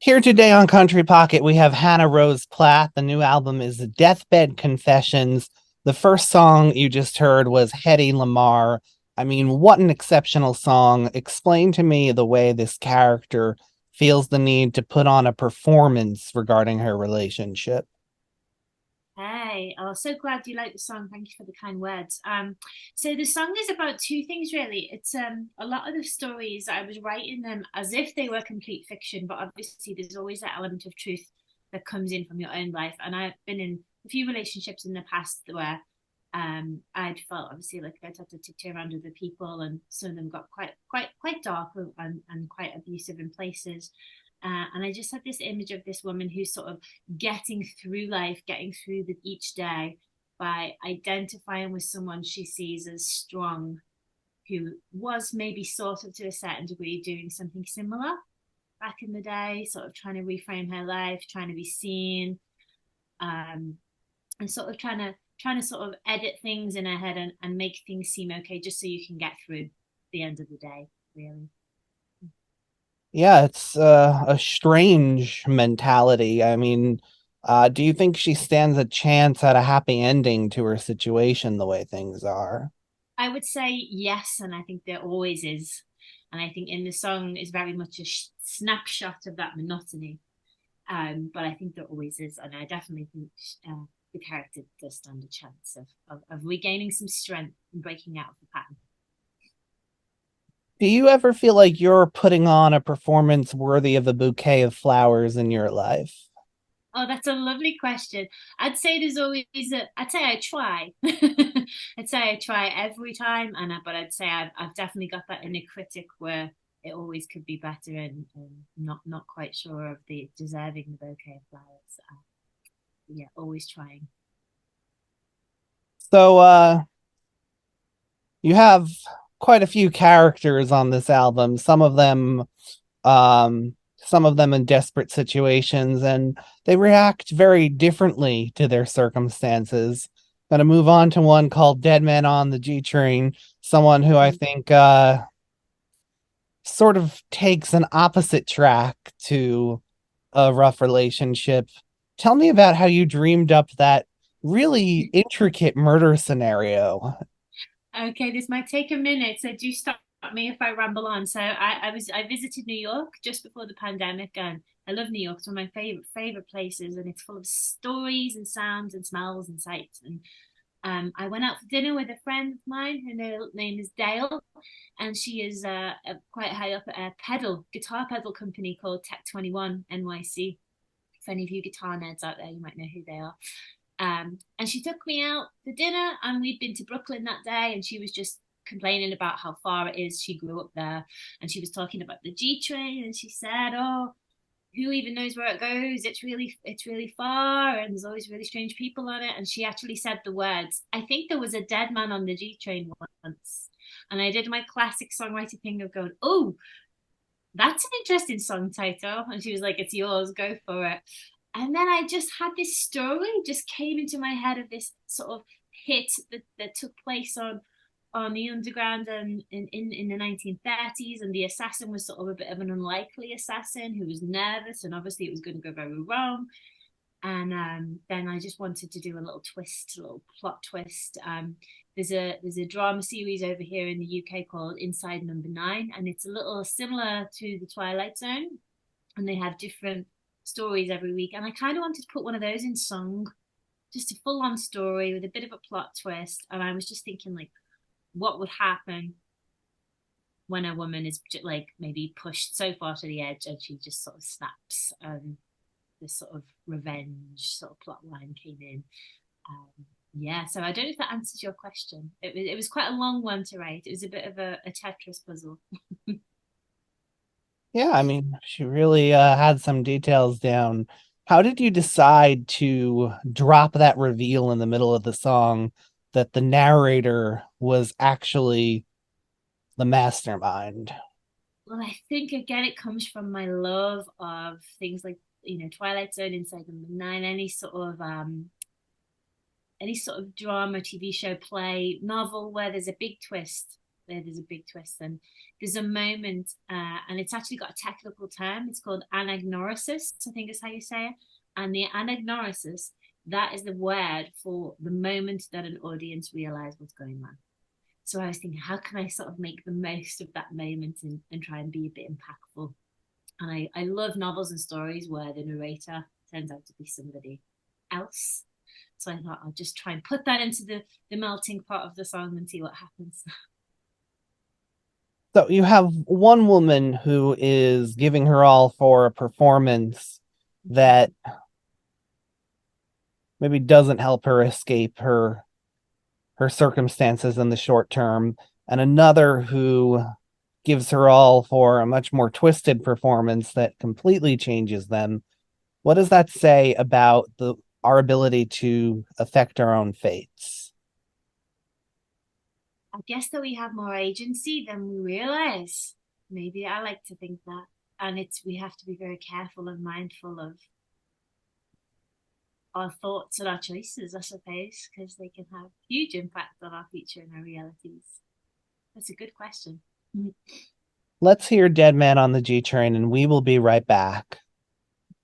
Here today on Country Pocket, we have Hannah Rose Platt. The new album is Deathbed Confessions. The first song you just heard was Hedy Lamar. I mean, what an exceptional song. Explain to me the way this character feels the need to put on a performance regarding her relationship. Hey, oh, so glad you like the song. Thank you for the kind words. So the song is about two things really. It's a lot of the stories I was writing them as if they were complete fiction, but obviously there's always that element of truth that comes in from your own life. And I've been in a few relationships in the past where I'd felt obviously like I'd had to tiptoe around other people, and some of them got quite dark and quite abusive in places. And I just had this image of this woman who's sort of getting through life, getting through each day by identifying with someone she sees as strong, who was maybe sort of to a certain degree doing something similar back in the day, sort of trying to reframe her life, trying to be seen, um, and sort of trying to sort of edit things in her head and make things seem okay just so you can get through the end of the day, really. Yeah, it's a strange mentality. I mean, do you think she stands a chance at a happy ending to her situation the way things are? I would say yes, and I think there always is. And I think in the song is very much a snapshot of that monotony. But I think there always is, and I definitely think the character does stand a chance of regaining some strength and breaking out of the pattern. Do you ever feel like you're putting on a performance worthy of a bouquet of flowers in your life? Oh, that's a lovely question. I'd say there's always I'd say I try. I'd say I try every time, but I'd say I've definitely got that inner critic where it always could be better, and not quite sure of the deserving the bouquet of flowers. Yeah, always trying. So, you have quite a few characters on this album, some of them in desperate situations, and they react very differently to their circumstances. Gonna move on to one called Dead Man on the G Train, someone who I think sort of takes an opposite track to a rough relationship. Tell me about how you dreamed up that really intricate murder scenario. Okay, this might take a minute, so do stop me if I ramble on. So I visited New York just before the pandemic, and I love New York. It's one of my favorite places, and it's full of stories and sounds and smells and sights. And I went out for dinner with a friend of mine. Her name is Dale, and she is quite high up at a guitar pedal company called Tech 21 NYC. If any of you guitar nerds out there, you might know who they are. And she took me out for dinner, and we'd been to Brooklyn that day, and she was just complaining about how far it is. She grew up there, and she was talking about the G train, and she said, "Oh, who even knows where it goes? It's really far, and there's always really strange people on it." And she actually said the words, "I think there was a dead man on the G train once." And I did my classic songwriter thing of going, "Oh, that's an interesting song title." And she was like, "It's yours, go for it." And then I just had this story just came into my head of this sort of hit that took place on the underground and in the 1930s, and the assassin was sort of a bit of an unlikely assassin who was nervous, and obviously it was going to go very wrong. And then I just wanted to do a little twist, a little plot twist. There's a drama series over here in the UK called Inside Number Nine, and it's a little similar to the Twilight Zone, and they have different stories every week. And I kind of wanted to put one of those in song, just a full on story with a bit of a plot twist. And I was just thinking, like, what would happen when a woman is like maybe pushed so far to the edge and she just sort of snaps. This sort of revenge sort of plot line came in. Yeah, so I don't know if that answers your question. It was quite a long one to write. It was a bit of a Tetris puzzle. Yeah, I mean, she really had some details down. How did you decide to drop that reveal in the middle of the song that the narrator was actually the mastermind? Well, I think again it comes from my love of things like Twilight Zone, Inside Number Nine, any sort of drama, TV show, play, novel where there's a big twist there's a big twist. And there's a moment, and it's actually got a technical term. It's called anagnorisis, I think is how you say it. And the anagnorisis, that is the word for the moment that an audience realize what's going on. So I was thinking, how can I sort of make the most of that moment and try and be a bit impactful? And I love novels and stories where the narrator turns out to be somebody else. So I thought I'll just try and put that into the melting pot of the song and see what happens. So you have one woman who is giving her all for a performance that maybe doesn't help her escape her circumstances in the short term, and another who gives her all for a much more twisted performance that completely changes them. What does that say about our ability to affect our own fates? I guess that we have more agency than we realize. Maybe I like to think that. And it's we have to be very careful and mindful of our thoughts and our choices, I suppose, because they can have huge impact on our future and our realities. That's a good question. Let's hear Dead Man on the G Train, and we will be right back.